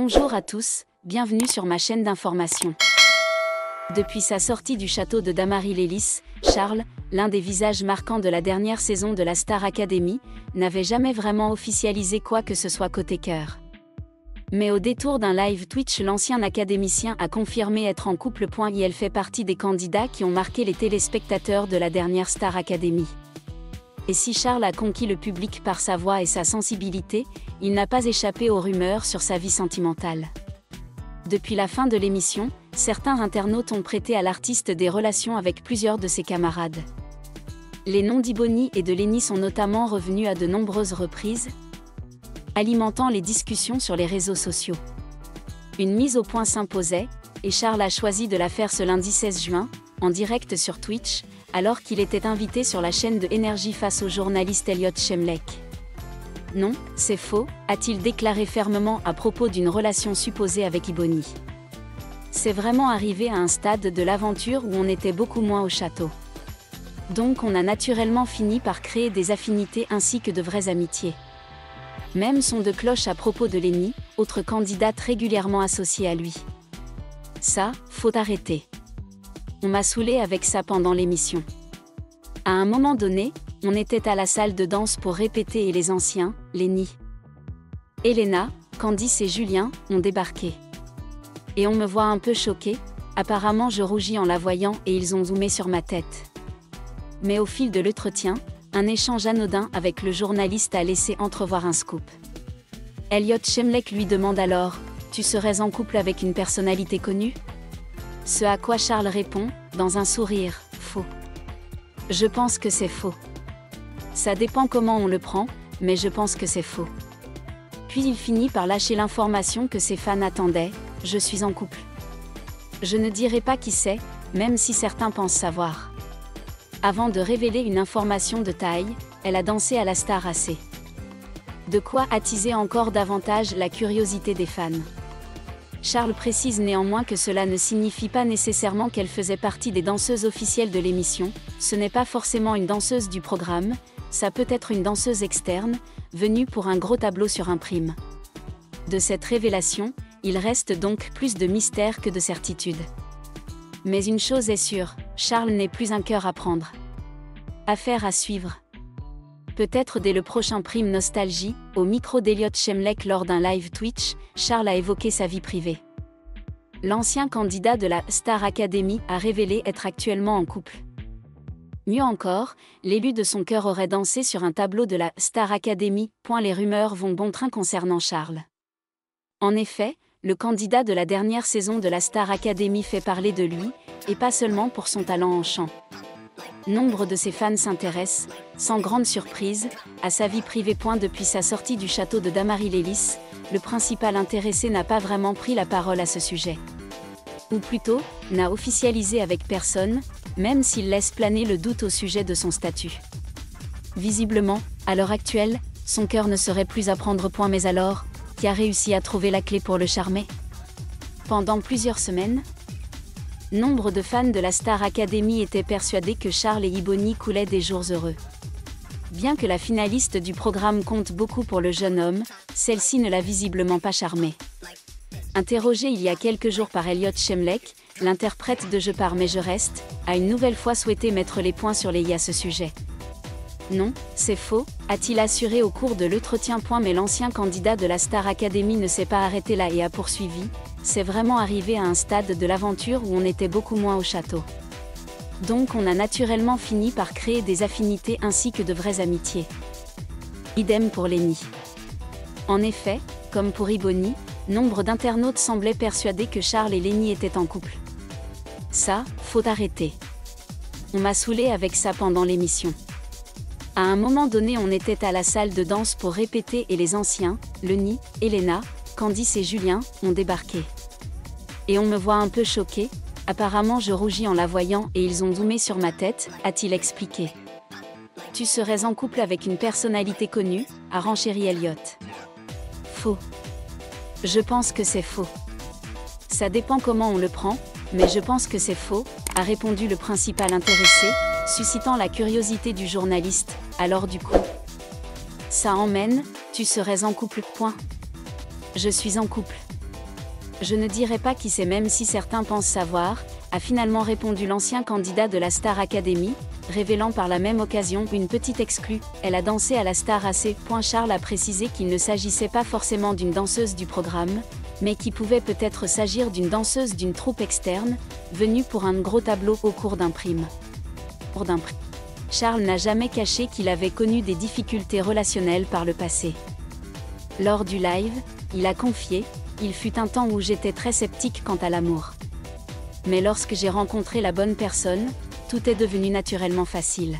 Bonjour à tous, bienvenue sur ma chaîne d'information. Depuis sa sortie du château de Damary-Lélis, Charles, l'un des visages marquants de la dernière saison de la Star Academy, n'avait jamais vraiment officialisé quoi que ce soit côté cœur. Mais au détour d'un live Twitch, l'ancien académicien a confirmé être en couple. Elle fait partie des candidats qui ont marqué les téléspectateurs de la dernière Star Academy. Et si Charles a conquis le public par sa voix et sa sensibilité, il n'a pas échappé aux rumeurs sur sa vie sentimentale. Depuis la fin de l'émission, certains internautes ont prêté à l'artiste des relations avec plusieurs de ses camarades. Les noms d'Ibony et de Lenny sont notamment revenus à de nombreuses reprises, alimentant les discussions sur les réseaux sociaux. Une mise au point s'imposait, et Charles a choisi de la faire ce lundi 16 juin, en direct sur Twitch, alors qu'il était invité sur la chaîne de Énergie face au journaliste Elliot Shemlek. Non, c'est faux, a-t-il déclaré fermement à propos d'une relation supposée avec Ibony. C'est vraiment arrivé à un stade de l'aventure où on était beaucoup moins au château. Donc on a naturellement fini par créer des affinités ainsi que de vraies amitiés. Même son de cloche à propos de Lenny, autre candidate régulièrement associée à lui. Ça, faut arrêter. On m'a saoulé avec ça pendant l'émission. À un moment donné, on était à la salle de danse pour répéter et les anciens, Lenny, Elena, Candice et Julien, ont débarqué. Et on me voit un peu choquée, apparemment je rougis en la voyant et ils ont zoomé sur ma tête. Mais au fil de l'entretien, un échange anodin avec le journaliste a laissé entrevoir un scoop. Elliot Shemlek lui demande alors « Tu serais en couple avec une personnalité connue ?» Ce à quoi Charles répond, dans un sourire, « Faux. Je pense que c'est faux. Ça dépend comment on le prend, mais je pense que c'est faux. » Puis il finit par lâcher l'information que ses fans attendaient, « Je suis en couple. » Je ne dirai pas qui c'est, même si certains pensent savoir. Avant de révéler une information de taille, elle a dansé à la Star AC. De quoi attiser encore davantage la curiosité des fans. Charles précise néanmoins que cela ne signifie pas nécessairement qu'elle faisait partie des danseuses officielles de l'émission, ce n'est pas forcément une danseuse du programme, ça peut être une danseuse externe, venue pour un gros tableau sur un prime. De cette révélation, il reste donc plus de mystère que de certitude. Mais une chose est sûre, Charles n'est plus un cœur à prendre. Affaire à suivre. Peut-être dès le prochain prime Nostalgie, au micro d'Elliot Shemlek lors d'un live Twitch, Charles a évoqué sa vie privée. L'ancien candidat de la Star Academy a révélé être actuellement en couple. Mieux encore, l'élu de son cœur aurait dansé sur un tableau de la Star Academy. Les rumeurs vont bon train concernant Charles. En effet, le candidat de la dernière saison de la Star Academy fait parler de lui, et pas seulement pour son talent en chant. Nombre de ses fans s'intéressent, sans grande surprise, à sa vie privée. Depuis sa sortie du château de Damary-Lélis, le principal intéressé n'a pas vraiment pris la parole à ce sujet. Ou plutôt, n'a officialisé avec personne, même s'il laisse planer le doute au sujet de son statut. Visiblement, à l'heure actuelle, son cœur ne serait plus à prendre. Mais alors, qui a réussi à trouver la clé pour le charmer? Pendant plusieurs semaines, nombre de fans de la Star Academy étaient persuadés que Charles et Ibony coulaient des jours heureux. Bien que la finaliste du programme compte beaucoup pour le jeune homme, celle-ci ne l'a visiblement pas charmé. Interrogée il y a quelques jours par Elliot Shemlek, l'interprète de Je pars mais je reste, a une nouvelle fois souhaité mettre les points sur les i à ce sujet. Non, c'est faux, a-t-il assuré au cours de l'entretien. Mais l'ancien candidat de la Star Academy ne s'est pas arrêté là et a poursuivi. C'est vraiment arrivé à un stade de l'aventure où on était beaucoup moins au château. Donc on a naturellement fini par créer des affinités ainsi que de vraies amitiés. Idem pour Lenny. En effet, comme pour Ibony, nombre d'internautes semblaient persuadés que Charles et Lenny étaient en couple. Ça, faut arrêter. On m'a saoulé avec ça pendant l'émission. À un moment donné on était à la salle de danse pour répéter et les anciens, Lenny, Elena, Candice et Julien, ont débarqué. Et on me voit un peu choquée, apparemment je rougis en la voyant et ils ont zoomé sur ma tête, a-t-il expliqué. Tu serais en couple avec une personnalité connue, a renchéri Elliot. Faux. Je pense que c'est faux. Ça dépend comment on le prend, mais je pense que c'est faux, a répondu le principal intéressé, suscitant la curiosité du journaliste. Alors du coup, ça emmène, tu serais en couple. Je suis en couple. Je ne dirais pas qui c'est même si certains pensent savoir, a finalement répondu l'ancien candidat de la Star Academy, révélant par la même occasion une petite exclue. Elle a dansé à la Star AC. Charles a précisé qu'il ne s'agissait pas forcément d'une danseuse du programme, mais qu'il pouvait peut-être s'agir d'une danseuse d'une troupe externe, venue pour un gros tableau au cours d'un prime. Charles n'a jamais caché qu'il avait connu des difficultés relationnelles par le passé. Lors du live, il a confié: « Il fut un temps où j'étais très sceptique quant à l'amour. Mais lorsque j'ai rencontré la bonne personne, tout est devenu naturellement facile.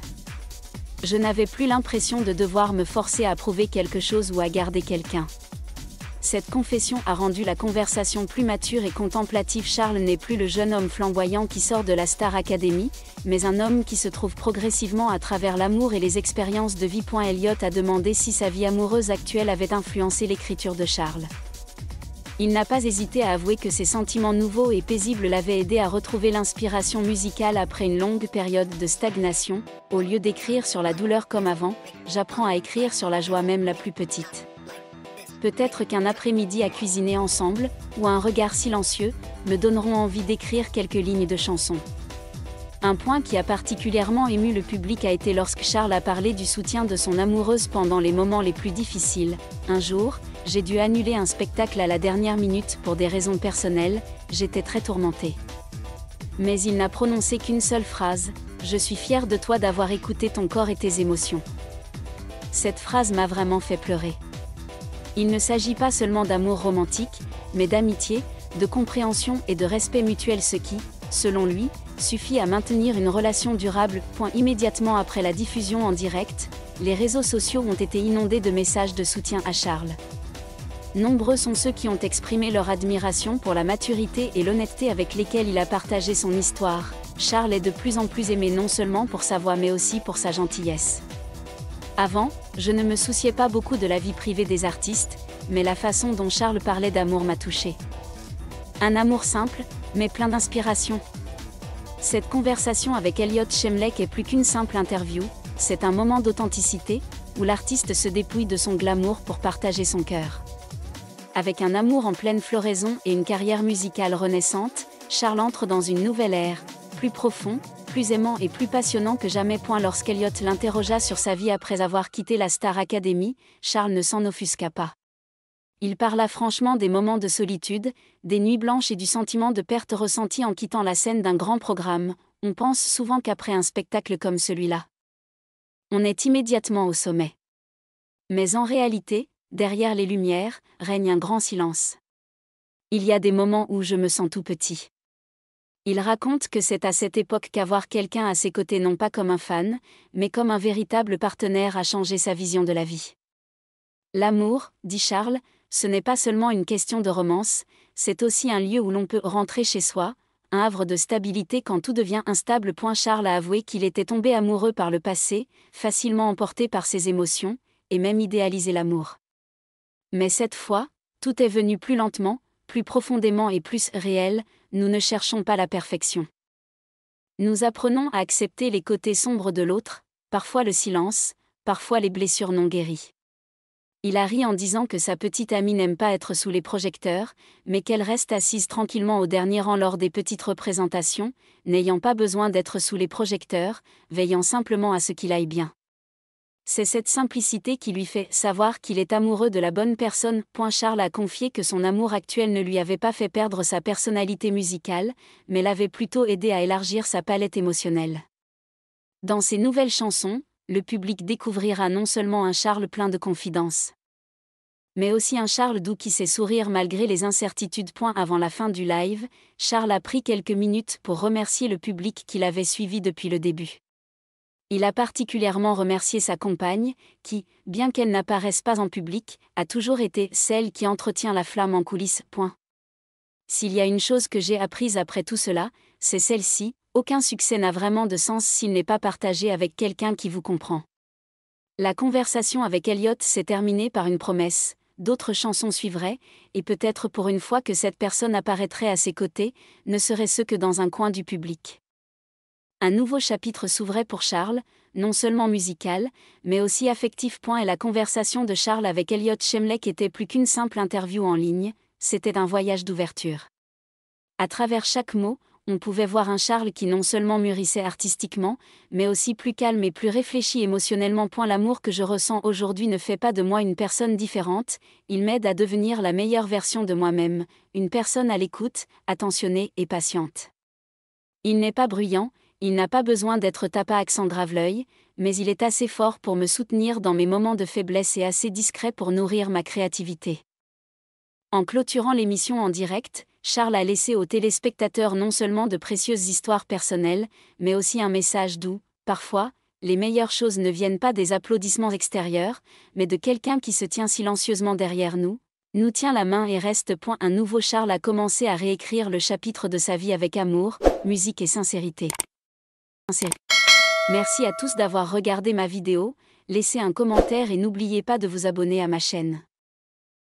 Je n'avais plus l'impression de devoir me forcer à prouver quelque chose ou à garder quelqu'un. » Cette confession a rendu la conversation plus mature et contemplative. Charles n'est plus le jeune homme flamboyant qui sort de la Star Academy, mais un homme qui se trouve progressivement à travers l'amour et les expériences de vie. Elliot a demandé si sa vie amoureuse actuelle avait influencé l'écriture de Charles. Il n'a pas hésité à avouer que ses sentiments nouveaux et paisibles l'avaient aidé à retrouver l'inspiration musicale après une longue période de stagnation. Au lieu d'écrire sur la douleur comme avant, j'apprends à écrire sur la joie même la plus petite. Peut-être qu'un après-midi à cuisiner ensemble, ou un regard silencieux, me donneront envie d'écrire quelques lignes de chansons. Un point qui a particulièrement ému le public a été lorsque Charles a parlé du soutien de son amoureuse pendant les moments les plus difficiles. Un jour, j'ai dû annuler un spectacle à la dernière minute pour des raisons personnelles, j'étais très tourmentée. Mais il n'a prononcé qu'une seule phrase: « Je suis fière de toi d'avoir écouté ton corps et tes émotions. » Cette phrase m'a vraiment fait pleurer. Il ne s'agit pas seulement d'amour romantique, mais d'amitié, de compréhension et de respect mutuel, ce qui, selon lui, suffit à maintenir une relation durable. Immédiatement après la diffusion en direct, les réseaux sociaux ont été inondés de messages de soutien à Charles. Nombreux sont ceux qui ont exprimé leur admiration pour la maturité et l'honnêteté avec lesquelles il a partagé son histoire. Charles est de plus en plus aimé non seulement pour sa voix mais aussi pour sa gentillesse. Avant, je ne me souciais pas beaucoup de la vie privée des artistes, mais la façon dont Charles parlait d'amour m'a touchée. Un amour simple, mais plein d'inspiration. Cette conversation avec Elliot Shemlek est plus qu'une simple interview, c'est un moment d'authenticité, où l'artiste se dépouille de son glamour pour partager son cœur. Avec un amour en pleine floraison et une carrière musicale renaissante, Charles entre dans une nouvelle ère, plus profond, plus aimant et plus passionnant que jamais. Lorsqu'Elliot l'interrogea sur sa vie après avoir quitté la Star Academy, Charles ne s'en offusqua pas. Il parla franchement des moments de solitude, des nuits blanches et du sentiment de perte ressenti en quittant la scène d'un grand programme. On pense souvent qu'après un spectacle comme celui-là, on est immédiatement au sommet. Mais en réalité, derrière les lumières, règne un grand silence. Il y a des moments où je me sens tout petit. Il raconte que c'est à cette époque qu'avoir quelqu'un à ses côtés non pas comme un fan, mais comme un véritable partenaire a changé sa vision de la vie. L'amour, dit Charles, ce n'est pas seulement une question de romance, c'est aussi un lieu où l'on peut rentrer chez soi, un havre de stabilité quand tout devient instable. Charles a avoué qu'il était tombé amoureux par le passé, facilement emporté par ses émotions, et même idéalisé l'amour. Mais cette fois, tout est venu plus lentement, plus profondément et plus réel. Nous ne cherchons pas la perfection. Nous apprenons à accepter les côtés sombres de l'autre, parfois le silence, parfois les blessures non guéries. Il a ri en disant que sa petite amie n'aime pas être sous les projecteurs, mais qu'elle reste assise tranquillement au dernier rang lors des petites représentations, n'ayant pas besoin d'être sous les projecteurs, veillant simplement à ce qu'il aille bien. C'est cette simplicité qui lui fait savoir qu'il est amoureux de la bonne personne. Charles a confié que son amour actuel ne lui avait pas fait perdre sa personnalité musicale, mais l'avait plutôt aidé à élargir sa palette émotionnelle. Dans ses nouvelles chansons, le public découvrira non seulement un Charles plein de confidences, mais aussi un Charles doux qui sait sourire malgré les incertitudes. Avant la fin du live, Charles a pris quelques minutes pour remercier le public qui l'avait suivi depuis le début. Il a particulièrement remercié sa compagne, qui, bien qu'elle n'apparaisse pas en public, a toujours été celle qui entretient la flamme en coulisses. S'il y a une chose que j'ai apprise après tout cela, c'est celle-ci: aucun succès n'a vraiment de sens s'il n'est pas partagé avec quelqu'un qui vous comprend. La conversation avec Elliot s'est terminée par une promesse: d'autres chansons suivraient, et peut-être pour une fois que cette personne apparaîtrait à ses côtés, ne serait-ce que dans un coin du public. Un nouveau chapitre s'ouvrait pour Charles, non seulement musical, mais aussi affectif. Et la conversation de Charles avec Elliot Shemlek était plus qu'une simple interview en ligne, c'était un voyage d'ouverture. À travers chaque mot, on pouvait voir un Charles qui non seulement mûrissait artistiquement, mais aussi plus calme et plus réfléchi émotionnellement. L'amour que je ressens aujourd'hui ne fait pas de moi une personne différente, il m'aide à devenir la meilleure version de moi-même, une personne à l'écoute, attentionnée et patiente. Il n'est pas bruyant, il n'a pas besoin d'être tapa accent grave-l'œil, mais il est assez fort pour me soutenir dans mes moments de faiblesse et assez discret pour nourrir ma créativité. En clôturant l'émission en direct, Charles a laissé aux téléspectateurs non seulement de précieuses histoires personnelles, mais aussi un message doux. Parfois, les meilleures choses ne viennent pas des applaudissements extérieurs, mais de quelqu'un qui se tient silencieusement derrière nous, nous tient la main et reste. Un nouveau Charles a commencé à réécrire le chapitre de sa vie avec amour, musique et sincérité. Merci à tous d'avoir regardé ma vidéo, laissez un commentaire et n'oubliez pas de vous abonner à ma chaîne.